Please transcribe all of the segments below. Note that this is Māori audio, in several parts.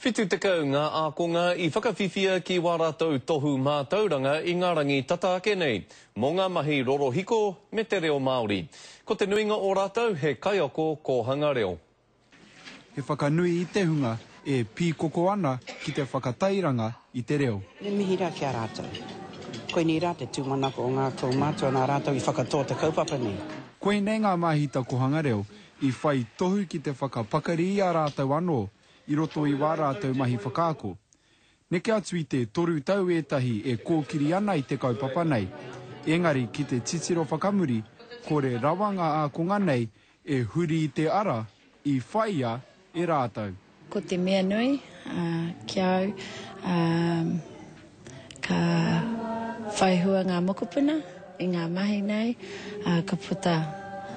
Whitu te kau ngā ākonga I whakawhiwhia ki wā rātou tohu mātauranga I ngā rangi tataake nei, mō ngā mahi rorohiko me te reo Māori. Ko te nuinga o rātou he kaioko ko Hangareo. He whakanui I te hunga e pīkoko ana ki te whakatairanga I te reo. Me mihira ki a rātou. Koe ni rā te tūmanako o ngā kaumātua nā rātou I whakatō te kaupapa nei. Koe nei ngā mahita ko Hangareo I whai tohu ki te whakapakari I a rātou anō I roto I wā rātou mahi whakaako. Neke atu I te toru tau etahi e kōkiri ana I te kaupapa nei. Engari ki te titiro whakamuri, kore rawanga ākonga nei e huri I te ara I whaia e rātou. Ko te mea nui, kia au, ka whaihua ngā mokopuna I ngā mahi nei, ka puta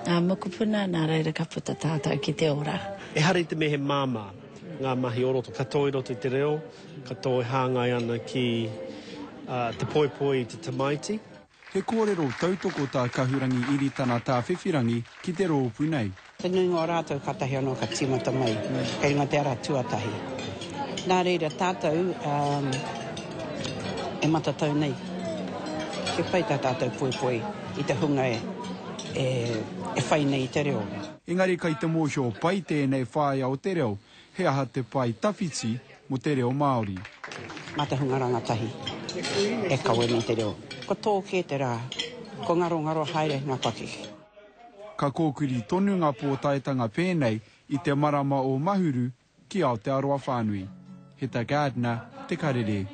ngā mokopuna, nā reira ka puta tātou ki te ora. E hari te mehe māmā, ngā mahi o roto katoa I roto I te reo, katoa hāngai ana ki te poipoi te tamaiti. He kōrero tautoko tā kahurangi iritana tā whiwhirangi ki te rōpū nei. Te nui ngō rātou katahi anō ka tīmata mai, kei ngā te ara tuatahi. Nā reira tātou e matatau nei. Ke pai tā tātou poipoi I te hunga e whai nei I te reo. Engari kai te mōhio pai tēnei whāia o te reo, he aha te pai tawhiti mo te reo Māori. Mā te hunga rangatahi, e kaue nei te reo. Ko tō ke te rā, ko ngaro haere ngā paki. Ka kōkuri tonu ngā pōtaitanga pēnei I te marama o Mahuru ki Aotearoa Whānui. He tā Gardner, te karere.